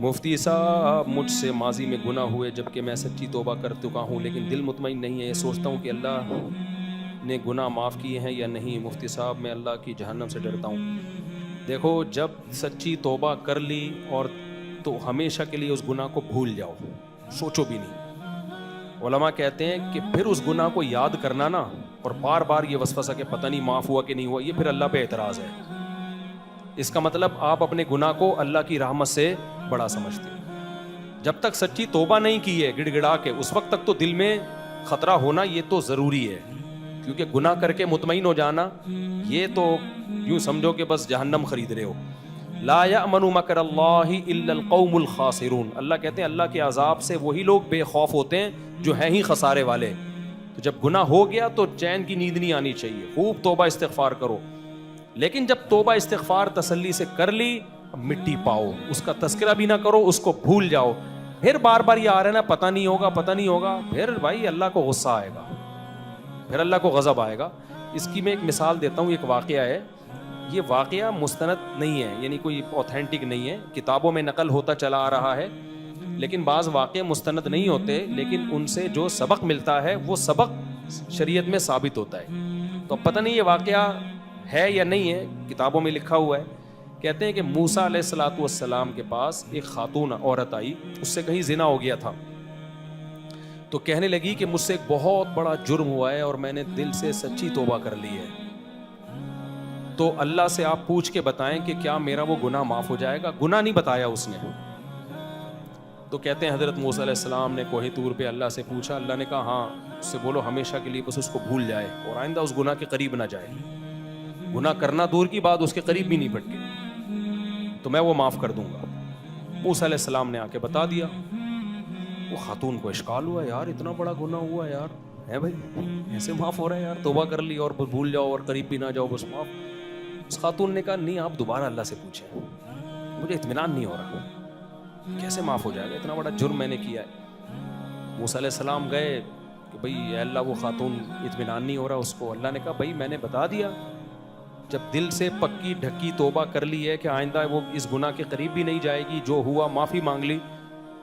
مفتی صاحب مجھ سے ماضی میں گناہ ہوئے جبکہ میں سچی توبہ کر چکا ہوں، لیکن دل مطمئن نہیں ہے، یہ سوچتا ہوں کہ اللہ نے گناہ معاف کیے ہیں یا نہیں۔ مفتی صاحب میں اللہ کی جہنم سے ڈرتا ہوں۔ دیکھو، جب سچی توبہ کر لی اور تو ہمیشہ کے لیے اس گناہ کو بھول جاؤ، سوچو بھی نہیں۔ علماء کہتے ہیں کہ پھر اس گناہ کو یاد کرنا نا اور بار بار یہ وسوسہ کہ پتہ نہیں معاف ہوا کہ نہیں ہوا، یہ پھر اللہ پہ اعتراض ہے۔ اس کا مطلب آپ اپنے گناہ کو اللہ کی رحمت سے بڑا سمجھتے ہیں۔ جب تک سچی توبہ نہیں کی ہے گڑ گڑا کے، اس وقت تک تو دل میں خطرہ ہونا یہ تو ضروری ہے، کیونکہ گناہ کر کے مطمئن ہو جانا یہ تو یوں سمجھو کہ بس جہنم خرید رہے ہو۔ لا یأمن مکر اللہ الا القوم الخاسرون، اللہ کہتے ہیں اللہ کے عذاب سے وہی لوگ بے خوف ہوتے ہیں جو ہیں ہی خسارے والے۔ تو جب گناہ ہو گیا تو چین کی نیند نہیں آنی چاہیے، خوب توبہ استغفار کرو، لیکن جب توبہ استغفار تسلی سے کر لی، مٹی پاؤ، اس کا تذکرہ بھی نہ کرو، اس کو بھول جاؤ۔ پھر بار بار یہ آ رہا ہے نا پتہ نہیں ہوگا پتہ نہیں ہوگا، پھر بھائی اللہ کو غصہ آئے گا، پھر اللہ کو غضب آئے گا۔ اس کی میں ایک مثال دیتا ہوں، ایک واقعہ ہے، یہ واقعہ مستند نہیں ہے، یعنی کوئی اوتھینٹک نہیں ہے، کتابوں میں نقل ہوتا چلا آ رہا ہے، لیکن بعض واقعے مستند نہیں ہوتے، لیکن ان سے جو سبق ملتا ہے وہ سبق شریعت میں ثابت ہوتا ہے۔ تو اب پتہ نہیں یہ واقعہ ہے یا نہیں ہے، کتابوں میں لکھا ہوا ہے۔ کہتے ہیں کہ موسیٰ علیہ الصلوۃ والسلام کے پاس ایک خاتون عورت آئی، اس سے کہیں زنا ہو گیا تھا، تو کہنے لگی کہ مجھ سے ایک بہت بڑا جرم ہوا ہے اور میں نے دل سے سچی توبہ کر لی ہے، تو اللہ سے آپ پوچھ کے بتائیں کہ کیا میرا وہ گناہ معاف ہو جائے گا۔ گناہ نہیں بتایا اس نے، تو کہتے ہیں حضرت موسیٰ علیہ السلام نے کوہ طور پہ اللہ سے پوچھا، اللہ نے کہا ہاں، اس سے بولو ہمیشہ کے لیے بس اس کو بھول جائے اور آئندہ اس گناہ کے قریب نہ جائے، گناہ کرنا دور کی بات اس کے قریب بھی نہیں پھٹکے، تو میں وہ معاف کر دوں گا۔ موسیٰ علیہ السلام نے آ کے بتا دیا۔ وہ خاتون کو اشکال ہوا، یار اتنا بڑا گناہ ہوا ہے یار، ہے بھائی ایسے معاف ہو رہا ہے یار، توبہ کر لی اور بھول جاؤ اور قریب بھی نہ جاؤ بس معاف۔ اس خاتون نے کہا نہیں، آپ دوبارہ اللہ سے پوچھیں، مجھے اطمینان نہیں ہو رہا، کیسے معاف ہو جائے گا، اتنا بڑا جرم میں نے کیا ہے۔ موسیٰ علیہ السلام گئے کہ بھئی اے اللہ وہ خاتون اطمینان نہیں ہو رہا اس کو۔ اللہ نے کہا بھئی میں نے بتا دیا، جب دل سے پکی ڈھکی توبہ کر لی ہے کہ آئندہ وہ اس گناہ کے قریب بھی نہیں جائے گی، جو ہوا معافی مانگ لی۔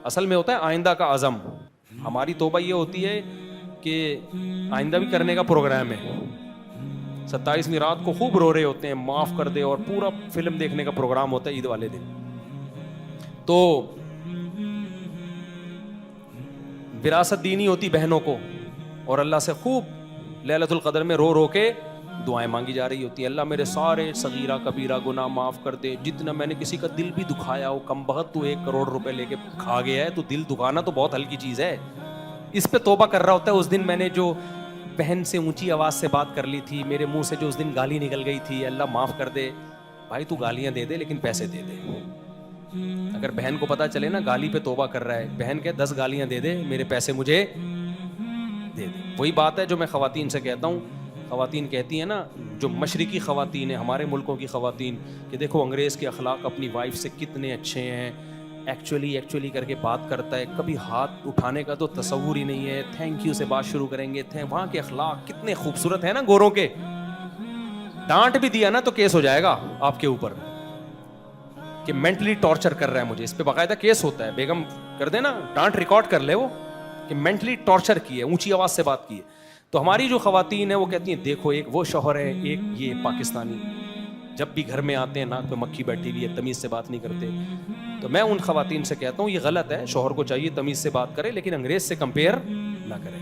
اصل میں ہوتا ہے آئندہ کا عزم، ہماری توبہ یہ ہوتی ہے کہ آئندہ بھی کرنے کا پروگرام ہے، 27ویں رات کو خوب رو رہے ہوتے ہیں معاف کر دے، اور پورا فلم دیکھنے کا پروگرام ہوتا ہے عید والے دن۔ تو وراثت دینی ہوتی بہنوں کو، اور اللہ سے خوب لیلۃ القدر میں رو رو کے دعائیں مانگی جا رہی ہوتی ہیں، اللہ میرے سارے صغیرہ کبیرہ گناہ معاف کر دے، جتنا میں نے کسی کا دل بھی دکھایا ہو، کم بخت تو 1 کروڑ روپے لے کے کھا گیا ہے، تو دل دکھانا تو بہت ہلکی چیز ہے، اس پہ توبہ کر رہا ہوتا ہے۔ اس دن میں نے جو بہن سے اونچی آواز سے بات کر لی تھی، میرے منہ سے جو اس دن گالی نکل گئی تھی، اللہ معاف کر دے۔ بھائی تو گالیاں دے دے لیکن پیسے دے دے۔ اگر بہن کو پتا چلے نا گالی پہ توبہ کر رہا ہے، بہن کہ 10 گالیاں دے دے، میرے پیسے مجھے دے دے۔ وہی بات ہے جو میں خواتین سے کہتا ہوں، خواتین کہتی ہیں نا، جو مشرقی خواتین ہیں ہمارے ملکوں کی خواتین، کہ دیکھو انگریز کے اخلاق اپنی وائف سے کتنے اچھے ہیں، ایکچولی کر کے بات کرتا ہے، کبھی ہاتھ اٹھانے کا تو تصور ہی نہیں ہے، تھینک یو سے بات شروع کریں گے، وہاں کے اخلاق کتنے خوبصورت ہیں نا گوروں کے۔ ڈانٹ بھی دیا نا تو کیس ہو جائے گا آپ کے اوپر کہ مینٹلی ٹارچر کر رہا ہے مجھے، اس پہ باقاعدہ کیس ہوتا ہے، بیگم کر دے نا، ڈانٹ ریکارڈ کر لے وہ کہ مینٹلی ٹارچر کی ہے، اونچی آواز سے بات کی ہے۔ تو ہماری جو خواتین ہیں وہ کہتی ہیں دیکھو ایک وہ شوہر ہے، ایک یہ پاکستانی، جب بھی گھر میں آتے ہیں ناک پہ مکھی بیٹھی ہوئی ہے، تمیز سے بات نہیں کرتے۔ تو میں ان خواتین سے کہتا ہوں یہ غلط ہے، شوہر کو چاہیے تمیز سے بات کرے، لیکن انگریز سے کمپیئر نہ کرے۔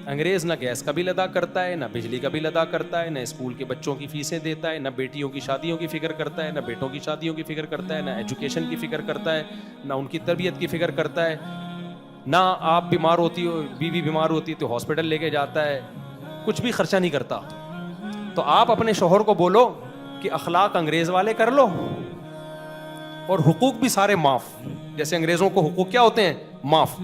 انگریز نہ گیس کا بل ادا کرتا ہے، نہ بجلی کا بل ادا کرتا ہے، نہ اسکول کے بچوں کی فیسیں دیتا ہے، نہ بیٹیوں کی شادیوں کی فکر کرتا ہے، نہ بیٹوں کی شادیوں کی فکر کرتا ہے، نہ ایجوکیشن کی فکر کرتا ہے، نہ ان کی تربیت کی فکر کرتا ہے، نہ آپ بیمار ہوتی ہو، بیوی بیمار ہوتی ہے تو ہاسپٹل لے کے جاتا ہے، کچھ بھی خرچہ نہیں کرتا۔ تو آپ اپنے شوہر کو بولو کہ اخلاق انگریز والے کر لو اور حقوق بھی سارے معاف، جیسے انگریزوں کو حقوق کیا ہوتے ہیں، معاف۔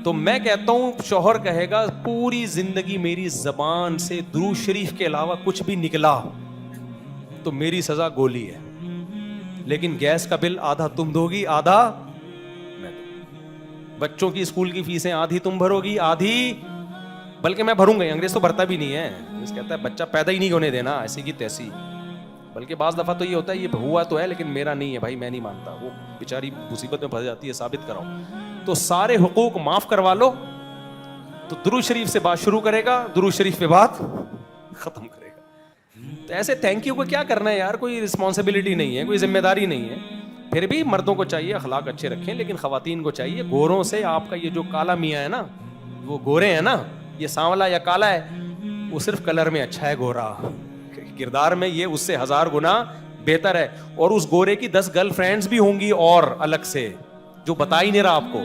تو میں کہتا ہوں شوہر کہے گا پوری زندگی میری زبان سے درود شریف کے علاوہ کچھ بھی نکلا تو میری سزا گولی ہے، لیکن گیس کا بل آدھا تم دو گی آدھا میں دوں، بچوں کی اسکول کی فیسیں آدھی تم بھرو گی آدھی بلکہ میں بھروں گا۔ انگریز تو بھرتا بھی نہیں ہے، انگریز کہتا ہے بچہ پیدا ہی نہیں ہونے دینا، ایسی کی تیسی۔ بلکہ بعض دفعہ تو یہ ہوتا ہے یہ ہوا تو ہے لیکن میرا نہیں ہے بھائی, میں نہیں مانتا, وہ بیچاری مصیبت میں پھنس جاتی ہے, ثابت کراؤ. تو سارے حقوق معاف کروا لو تو درود شریف سے بات شروع کرے گا, درود شریف پہ بات ختم کرے گا. تو ایسے تھینک یو کو کیا کرنا ہے یار, کوئی رسپانسبلٹی نہیں ہے, کوئی ذمہ داری نہیں ہے. پھر بھی مردوں کو چاہیے اخلاق اچھے رکھیں, لیکن خواتین کو چاہیے گوروں سے آپ کا یہ جو کالا میاں ہے نا, وہ گورے ہیں نا, یہ سانولا یا کالا ہے, وہ صرف کلر میں اچھا ہے, گورا کردار میں یہ اس سے 1000 گنا بہتر ہے. اور اس گورے کی 10 گرل فرینڈز بھی ہوں گی اور الگ سے, جو بتا ہی نہیں رہا آپ کو.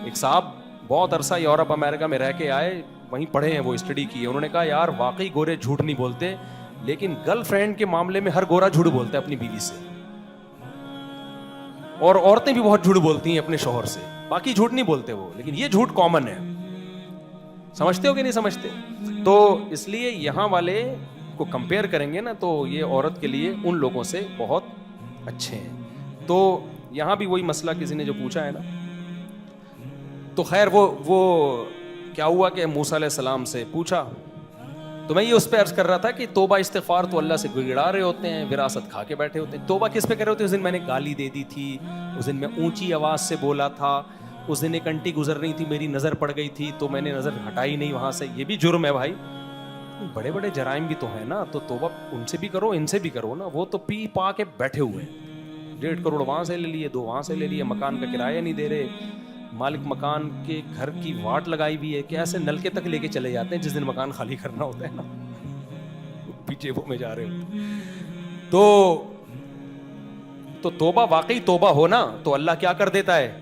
ایک صاحب بہت عرصہ یورپ امریکہ میں رہ کے آئے, وہیں پڑھے ہیں, وہ اسٹڈی کی ہے, انہوں نے کہا یار واقعی گورے جھوٹ نہیں بولتے, لیکن گرل فرینڈ کے معاملے میں ہر گورا جھوٹ بولتا ہے اپنی بیوی سے, اور عورتیں بھی بہت جھوٹ بولتی ہیں اپنے شوہر سے, باقی جھوٹ نہیں بولتے وہ, لیکن یہ جھوٹ کامن ہے. سمجھتے ہو کہ نہیں سمجھتے؟ تو اس لیے یہاں والے کو کمپیئر کریں گے نا تو یہ عورت کے لیے ان لوگوں سے بہت اچھے ہیں. تو یہاں بھی وہی مسئلہ کسی نے جو پوچھا ہے نا, تو خیر وہ کیا ہوا کہ موسیٰ علیہ السلام سے پوچھا, تو میں یہ اس پہ عرض کر رہا تھا کہ توبہ استغفار تو اللہ سے گڑگڑا رہے ہوتے ہیں, وراثت کھا کے بیٹھے ہوتے ہیں. توبہ کس پہ کر رہے ہوتے ہیں؟ اس دن میں نے گالی دے دی تھی, اس دن میں اونچی آواز سے بولا تھا, اس دن ایک انٹی گزر رہی تھی, میری نظر پڑ گئی تھی تو میں نے نظر ہٹائی نہیں وہاں سے, یہ بھی جرم ہے بھائی. بڑے بڑے جرائم بھی تو ہیں نا, تو توبہ ان سے بھی کرو, ان سے بھی کرو نا. وہ تو پی پا کے بیٹھے ہوئے ہیں, 1.5 کروڑ وہاں سے لے لیے, 2 وہاں سے لے لیے, مکان کا کرایہ نہیں دے رہے, مالک مکان کے گھر کی واٹ لگائی ہوئی ہے کہ ایسے نلکے تک لے کے چلے جاتے ہیں جس دن مکان خالی کرنا ہوتا ہے نا, پیچھے وہ میں جا رہے ہوتے. تو توبہ واقعی توبہ ہو نا تو اللہ کیا کر دیتا ہے؟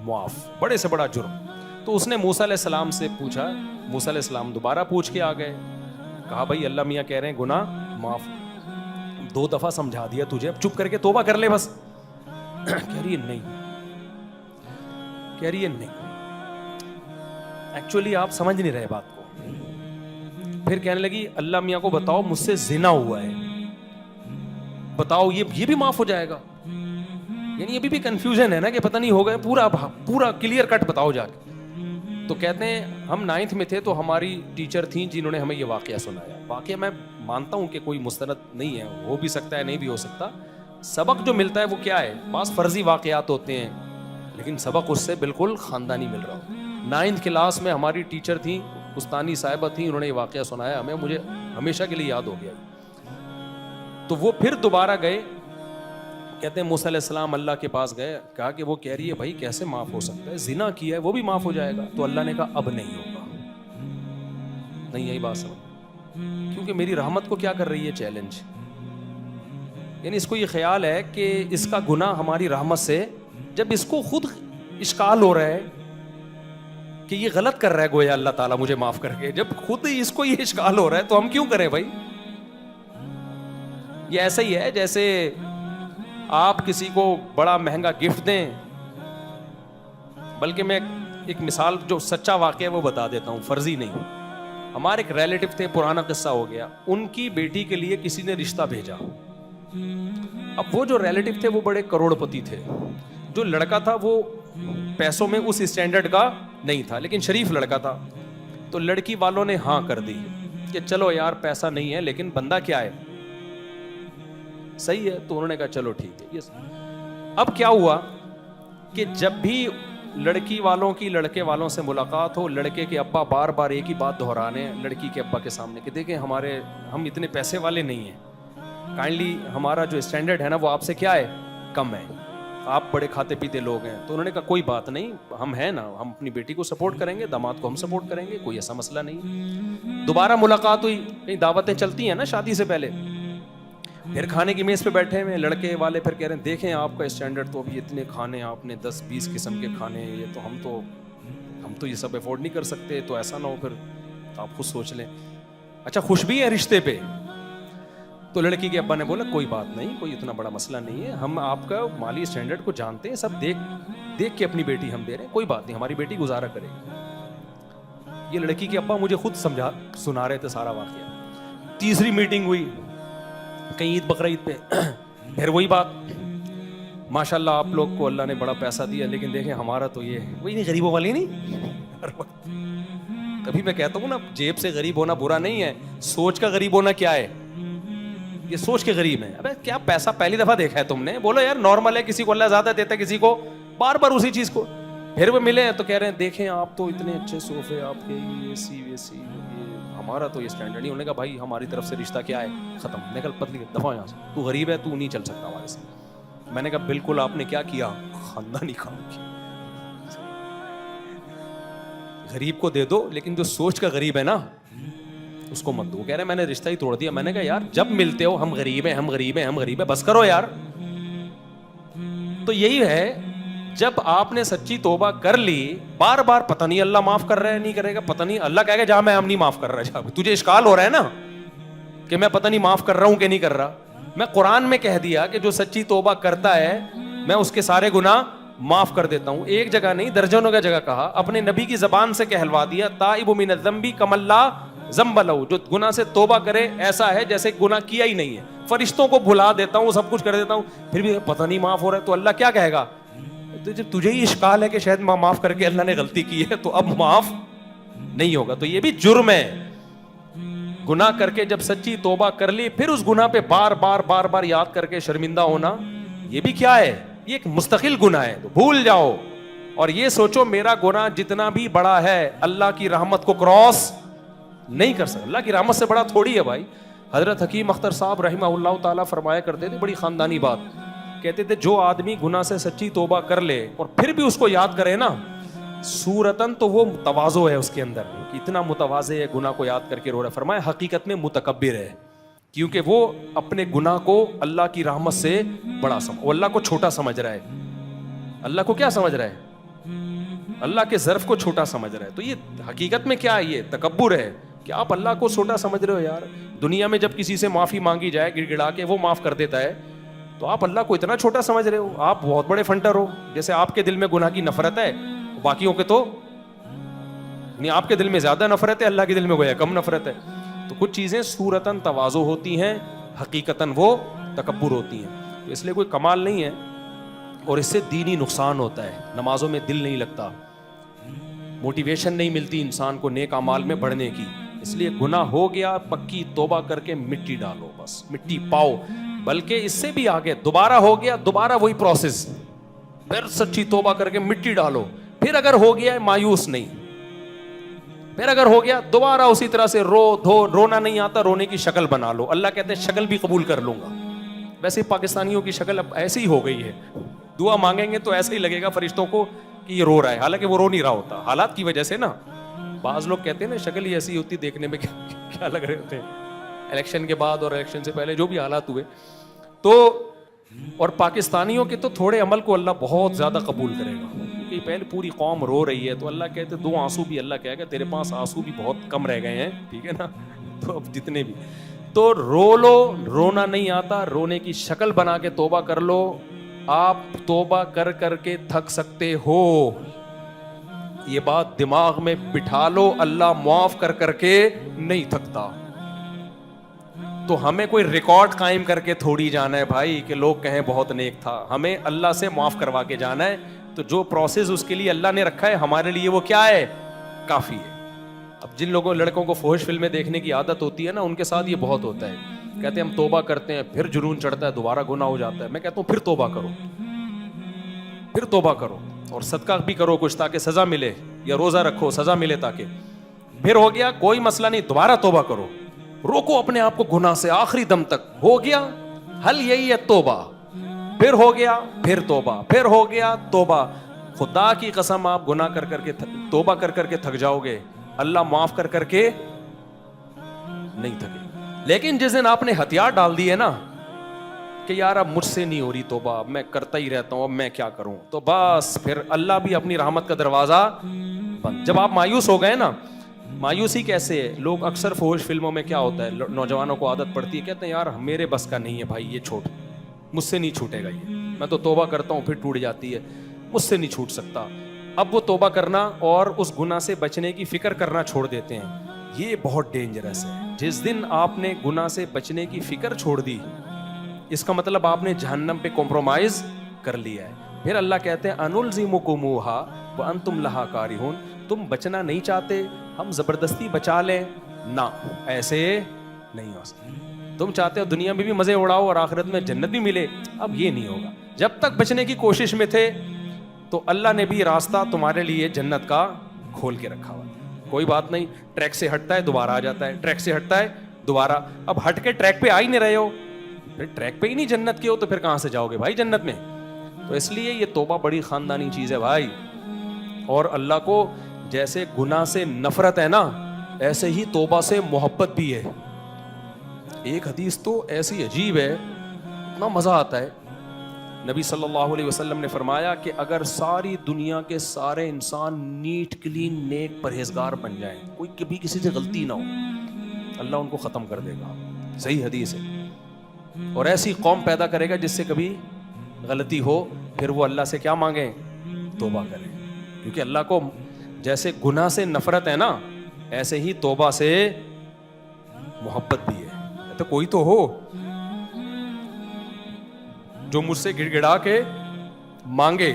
معاف. بڑے سے بڑا جرم. تو اس نے موسیٰ علیہ السلام سے پوچھا, موسیٰ علیہ السلام دوبارہ پوچھ کے آ گئے, کہا بھائی اللہ میاں کہہ رہے ہیں گناہ معاف, 2 دفعہ سمجھا دیا تجھے, اب چپ کر کے توبہ کر لے بس. کہہ رہی ہے نہیں, ایکچولی آپ سمجھ نہیں رہے بات کو. پھر کہنے لگی اللہ میاں کو بتاؤ مجھ سے زنا ہوا ہے, بتاؤ یہ بھی معاف ہو جائے گا. یعنی ابھی بھی کنفیوژن ہے نا کہ پتہ نہیں ہو گئے, پورا کلیئر کٹ بتاؤ جا کے. تو کہتے ہیں ہم 9th میں تھے تو ہماری ٹیچر تھیں جنہوں نے ہمیں یہ واقعہ سنایا. واقعہ میں مانتا ہوں کہ کوئی مستند نہیں ہے, ہو بھی سکتا ہے نہیں بھی ہو سکتا. سبق جو ملتا ہے وہ کیا ہے؟ بعض فرضی واقعات ہوتے ہیں لیکن سبق اس سے بالکل خاندانی مل رہا ہو. 9th کلاس میں ہماری ٹیچر تھیں, استانی صاحبہ تھیں, انہوں نے یہ واقعہ سنایا ہمیں, مجھے ہمیشہ کے لیے یاد ہو گیا. تو وہ پھر دوبارہ گئے, کہتے ہیں موسیٰ علیہ السلام اللہ کے پاس گئے, کہا کہ وہ کہہ رہی ہے بھائی کیسے معاف ہو سکتا ہے, زنا کیا ہے وہ بھی معاف ہو جائے گا. تو اللہ نے کہا اب نہیں ہوگا. نہیں یہی بات سمجھ, کیونکہ میری رحمت کو کیا کر رہی ہے چیلنج. یعنی اس کو یہ خیال ہے کہ اس کا گناہ ہماری رحمت سے, جب اس کو خود اشکال ہو رہا ہے کہ یہ غلط کر رہا ہے گویا اللہ تعالیٰ مجھے معاف کر کے, جب خود اس کو یہ اشکال ہو رہا ہے تو ہم کیوں کریں بھائی. یہ ایسا ہی ہے جیسے آپ کسی کو بڑا مہنگا گفٹ دیں, بلکہ میں ایک مثال جو سچا واقعہ ہے وہ بتا دیتا ہوں, فرضی نہیں. ہمارے ایک ریلیٹو تھے, پرانا قصہ ہو گیا, ان کی بیٹی کے لیے کسی نے رشتہ بھیجا. اب وہ جو ریلیٹو تھے وہ بڑے کروڑ پتی تھے, جو لڑکا تھا وہ پیسوں میں اس اسٹینڈرڈ کا نہیں تھا لیکن شریف لڑکا تھا. تو لڑکی والوں نے ہاں کر دی کہ چلو یار پیسہ نہیں ہے لیکن بندہ کیا ہے, صحیح ہے. تو انہوں نے کہا چلو ٹھیک ہے. اب کیا ہوا کہ جب بھی لڑکی والوں کی لڑکے والوں سے ملاقات ہو, لڑکے کے ابا بار بار ایک ہی بات دہرانے لڑکی کے ابا کے سامنے کہ دیکھیں ہم اتنے پیسے والے نہیں ہیں, کائنڈلی ہمارا جو اسٹینڈرڈ ہے نا وہ آپ سے کیا ہے, کم ہے, آپ بڑے کھاتے پیتے لوگ ہیں. تو انہوں نے کہا کوئی بات نہیں, ہم ہیں نا, ہم اپنی بیٹی کو سپورٹ کریں گے, داماد کو ہم سپورٹ کریں گے, کوئی ایسا مسئلہ نہیں. دوبارہ ملاقات ہوئی, کہیں دعوتیں چلتی ہیں نا شادی سے پہلے, پھر کھانے کی میز پہ بیٹھے ہوئے لڑکے والے پھر کہہ رہے ہیں دیکھیں آپ کا اسٹینڈرڈ تو ابھی اتنے کھانے, آپ نے 10-20 قسم کے کھانے, یہ تو ہم تو یہ سب افورڈ نہیں کر سکتے, تو ایسا نہ ہو پھر آپ خود سوچ لیں. اچھا خوش بھی ہے رشتے پہ. تو لڑکی کے ابا نے بولا کوئی بات نہیں, کوئی اتنا بڑا مسئلہ نہیں ہے, ہم آپ کا مالی اسٹینڈرڈ کو جانتے ہیں, سب دیکھ کے اپنی بیٹی ہم دے رہے ہیں, کوئی بات نہیں, ہماری بیٹی گزارا کرے گی. یہ لڑکی کے ابا مجھے خود سنا رہے تھے سارا واقعہ. تیسری میٹنگ ہوئی کہیں عید بقرعید پہ, پھر وہی بات, ماشاء اللہ آپ لوگ کو اللہ نے بڑا پیسہ دیا لیکن دیکھیں ہمارا تو یہ وہی نہیں, غریبوں والی نہیں. ہر وقت تبھی میں کہتا ہوں نا, جیب سے غریب ہونا برا نہیں ہے, سوچ کا غریب ہونا کیا ہے, یہ سوچ کے غریب ہیں. ابے کیا پیسہ پہلی دفعہ دیکھا ہے تم نے؟ بولو یار نارمل ہے, کسی کو اللہ زیادہ دیتا ہے, کسی کو بار بار اسی چیز کو. پھر وہ ملے تو کہہ رہے ہیں دیکھیں آپ تو اتنے اچھے صوفے آپ کے, اے سی ویسی, ہمارا تو یہ اسٹینڈرڈ نہیں. ہونے کا بھائی ہماری طرف سے رشتہ کیا ہے, ختم, نکل پتلی دفعہ یہاں سے, تو غریب ہے, تو نہیں چل سکتا ہمارے سے. میں نے کہا بالکل آپ نے کیا کیا, خاندانی کام کیا. غریب کو دے دو, لیکن جو سوچ کا غریب ہے نا اس کو مت دو. کہہ رہے میں نے رشتہ ہی توڑ دیا. میں نے کہا یار جب ملتے ہو ہم غریب ہیں, ہم غریب ہیں, ہم غریب ہیں, بس کرو یار. تو یہی ہے, جب آپ نے سچی توبہ کر لی, بار بار پتہ نہیں اللہ معاف کر رہا ہے نہیں کرے گا, پتہ نہیں, اللہ کہے گا جا میں ہم نہیں معاف کر رہا, جا تجھے اشکال ہو رہا ہے نا کہ میں پتہ نہیں معاف کر رہا ہوں کہ نہیں کر رہا. میں قرآن میں کہہ دیا کہ جو سچی توبہ کرتا ہے میں اس کے سارے گناہ معاف کر دیتا ہوں. ایک جگہ نہیں, درجنوں کا جگہ کہا, اپنے نبی کی زبان سے کہلوا دیا, تائب من الذنب کما لا ذنب لہ, جو گناہ سے توبہ کرے ایسا ہے جیسے گناہ کیا ہی نہیں ہے. فرشتوں کو بھلا دیتا ہوں, سب کچھ کر دیتا ہوں, پھر بھی پتہ نہیں معاف ہو رہا ہے. تو اللہ کیا کہے گا, جب تجھے ہی اشکال ہے کہ شاید معاف کر کے اللہ نے غلطی کی ہے تو اب معاف نہیں ہوگا. تو یہ بھی جرم ہے. گناہ کر کے جب سچی توبہ کر لی, پھر اس گناہ پہ بار بار بار بار یاد کر کے شرمندہ ہونا, یہ بھی کیا ہے, یہ ایک مستقل گناہ ہے. تو بھول جاؤ اور یہ سوچو میرا گناہ جتنا بھی بڑا ہے اللہ کی رحمت کو کراس نہیں کر سکتا. اللہ کی رحمت سے بڑا تھوڑی ہے بھائی. حضرت حکیم اختر صاحب رحمہ اللہ تعالیٰ فرمایا کرتے تھے, بڑی خاندانی بات, کہتے تھے جو آدمی گناہ سے سچی توبہ کر لے اور پھر بھی اس کو یاد کرے نا, صورتاً تو وہ تواضع ہے اس کے اندر, اتنا متواضع ہے, گناہ کو یاد کر کے رو رہا ہے. فرمایا حقیقت میں متکبر ہے, کیونکہ وہ اپنے گناہ کو اللہ کی رحمت سے بڑا وہ اللہ کو چھوٹا سمجھ رہا ہے. اللہ کو کیا سمجھ رہا ہے, اللہ کے ظرف کو چھوٹا سمجھ رہا ہے. تو یہ حقیقت میں کیا ہے, یہ تکبر ہے کہ آپ اللہ کو چھوٹا سمجھ رہے ہو. یار دنیا میں جب کسی سے معافی مانگی جائے گڑ گڑا کے وہ معاف کر دیتا ہے, تو آپ اللہ کو اتنا چھوٹا سمجھ رہے ہو. آپ بہت بڑے فنٹر ہو. جیسے آپ کے دل میں گناہ کی نفرت ہے, باقیوں کے تو نہیں, آپ کے دل میں زیادہ نفرت ہے, اللہ کے دل میں گویا کم نفرت ہے. تو کچھ چیزیں صورتاً تواضع ہوتی ہیں, حقیقتاً وہ تکبر ہوتی ہیں. تو اس لیے کوئی کمال نہیں ہے, اور اس سے دینی نقصان ہوتا ہے. نمازوں میں دل نہیں لگتا, موٹیویشن نہیں ملتی انسان کو نیک اعمال میں بڑھنے کی. اس لیے گناہ ہو گیا, پکی توبہ کر کے مٹی ڈالو, بس مٹی پاؤ. بلکہ اس سے بھی آگے, دوبارہ ہو گیا دوبارہ وہی پروسیس, پھر سچی توبہ کر کے مٹی ڈالو. پھر اگر ہو گیا مایوس نہیں, پھر اگر ہو گیا دوبارہ اسی طرح سے رو دھو. رونا نہیں آتا, رونے کی شکل بنا لو. اللہ کہتے ہیں شکل بھی قبول کر لوں گا. ویسے پاکستانیوں کی شکل اب ایسی ہی ہو گئی ہے, دعا مانگیں گے تو ایسے ہی لگے گا فرشتوں کو کہ یہ رو رہا ہے, حالانکہ وہ رو نہیں رہا ہوتا, حالات کی وجہ سے نا. بعض لوگ کہتے ہیں نا شکل ہی ایسی ہوتی, دیکھنے میں کیا لگ رہے ہوتے ہیں. الیکشن کے بعد اور الیکشن سے پہلے جو بھی حالات ہوئے, تو اور پاکستانیوں کے تو تھوڑے عمل کو اللہ بہت زیادہ قبول کرے گا, کیونکہ پہلے پوری قوم رو رہی ہے. تو اللہ کہتے دو آنسو بھی, اللہ کہے گا تیرے پاس آنسو بھی بہت کم رہ گئے ہیں, ٹھیک ہے نا, تو اب جتنے بھی, تو رو لو. رونا نہیں آتا, رونے کی شکل بنا کے توبہ کر لو. آپ توبہ کر کر کے تھک سکتے ہو, یہ بات دماغ میں بٹھا لو. اللہ معاف کر کر کے نہیں تھکتا. تو ہمیں کوئی ریکارڈ قائم کر کے تھوڑی جانا ہے بھائی کہ لوگ کہیں بہت نیک تھا. ہمیں اللہ سے معاف کروا کے جانا ہے. تو جو پروسیس اس کے لیے اللہ نے رکھا ہے ہمارے لیے وہ کیا ہے, کافی ہے. اب جن لوگوں لڑکوں کو فحش فلمیں دیکھنے کی عادت ہوتی ہے نا, ان کے ساتھ یہ بہت ہوتا ہے. کہتے ہیں ہم توبہ کرتے ہیں, پھر جنون چڑھتا ہے, دوبارہ گناہ ہو جاتا ہے. میں کہتا ہوں پھر توبہ کرو, پھر توبہ کرو, اور صدقہ بھی کرو کچھ تاکہ سزا ملے, یا روزہ رکھو سزا ملے تاکہ. پھر ہو گیا کوئی مسئلہ نہیں, دوبارہ توبہ کرو. روکو اپنے آپ کو گناہ سے آخری دم تک. ہو گیا حل یہی ہے توبہ. پھر ہو گیا پھر توبہ, پھر ہو گیا توبہ. خدا کی قسم آپ گناہ کر کر کے توبہ کر کر کے تھک جاؤ گے, اللہ معاف کر کر کے نہیں تھکے. لیکن جس دن آپ نے ہتھیار ڈال دیے نا کہ یار اب مجھ سے نہیں ہو رہی توبہ, اب میں کرتا ہی رہتا ہوں, اب میں کیا کروں, تو بس پھر اللہ بھی اپنی رحمت کا دروازہ بند. جب آپ مایوس ہو گئے نا, مایوسی کیسے ہے, لوگ اکثر فحش فلموں میں کیا ہوتا ہے, نوجوانوں کو عادت پڑتی ہے, کہتے ہیں یار میرے بس کا نہیں ہے بھائی, یہ چھوٹ, مجھ سے نہیں چھوٹے گا, یہ میں تو توبہ کرتا ہوں پھر ٹوٹ جاتی ہے, مجھ سے نہیں چھوٹ سکتا. اب وہ توبہ کرنا اور اس گناہ سے بچنے کی فکر کرنا چھوڑ دیتے ہیں. یہ بہت ڈینجرس ہے. جس دن آپ نے گناہ سے بچنے کی فکر چھوڑ دی, اس کا مطلب آپ نے جہنم پہ کمپرومائز کر لیا ہے. پھر اللہ کہتے ہیں انلزمکموہا وانتم لہا کارہون, تم بچنا نہیں چاہتے, ہم زبردستی بچا لیں, نہ ایسے نہیں ہو سکتا. تم چاہتے ہو دنیا میں بھی مزے اڑاؤ اور آخرت میں جنت بھی ملے. اب یہ نہیں ہوگا. جب تک بچنے کی کوشش میں تھے تو اللہ نے بھی راستہ تمہارے لیے جنت کا کھول کے رکھا ہوا. کوئی بات نہیں, ٹریک سے ہٹتا ہے دوبارہ آ جاتا ہے, ٹریک سے ہٹتا ہے دوبارہ. اب ہٹ کے ٹریک پہ آ ہی نہیں رہے ہو, پھر ٹریک پہ ہی نہیں جنت کے ہو تو پھر کہاں سے جاؤ گے بھائی جنت میں؟ تو اس لیے یہ توبہ بڑی خاندانی چیز ہے بھائی. اور اللہ کو جیسے گناہ سے نفرت ہے نا, ایسے ہی توبہ سے محبت بھی ہے. ایک حدیث تو ایسی عجیب ہے, اتنا مزہ آتا ہے. نبی صلی اللہ علیہ وسلم نے فرمایا کہ اگر ساری دنیا کے سارے انسان نیٹ کلین نیک پرہیزگار بن جائیں, کوئی کبھی کسی سے غلطی نہ ہو, اللہ ان کو ختم کر دے گا. صحیح حدیث ہے. اور ایسی قوم پیدا کرے گا جس سے کبھی غلطی ہو, پھر وہ اللہ سے کیا مانگیں؟ توبہ کریں. کیونکہ اللہ کو جیسے گناہ سے نفرت ہے نا, ایسے ہی توبہ سے محبت بھی ہے. تو کوئی تو ہو جو مجھ سے گڑ گڑا کے مانگے,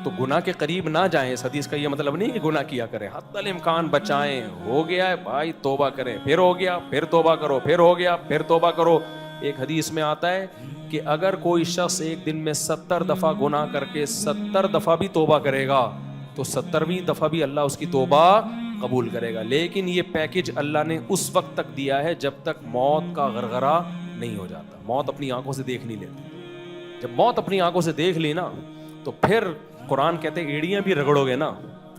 تو گناہ کے قریب نہ جائیں. اس حدیث کا یہ مطلب نہیں کہ گناہ کیا کریں, حتی الامکان بچائیں. ہو گیا ہے بھائی توبہ کریں, پھر ہو گیا پھر توبہ کرو, پھر ہو گیا پھر توبہ کرو. ایک حدیث میں آتا ہے کہ اگر کوئی شخص ایک دن میں 70 دفعہ گناہ کر کے 70 دفعہ بھی توبہ کرے گا تو 70ویں دفعہ بھی اللہ اس کی توبہ قبول کرے گا. لیکن یہ پیکج اللہ نے اس وقت تک دیا ہے جب تک موت کا غرغرہ نہیں ہو جاتا. موت اپنی آنکھوں سے دیکھ نہیں لیتی. جب موت اپنی آنکھوں سے دیکھ لی نا تو پھر قرآن کہتے ہیں ایڑیاں بھی رگڑو گے نا,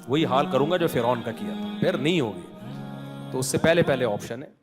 وہی حال کروں گا جو فرعون کا کیا تھا, پھر نہیں ہوگی. تو اس سے پہلے آپشن ہے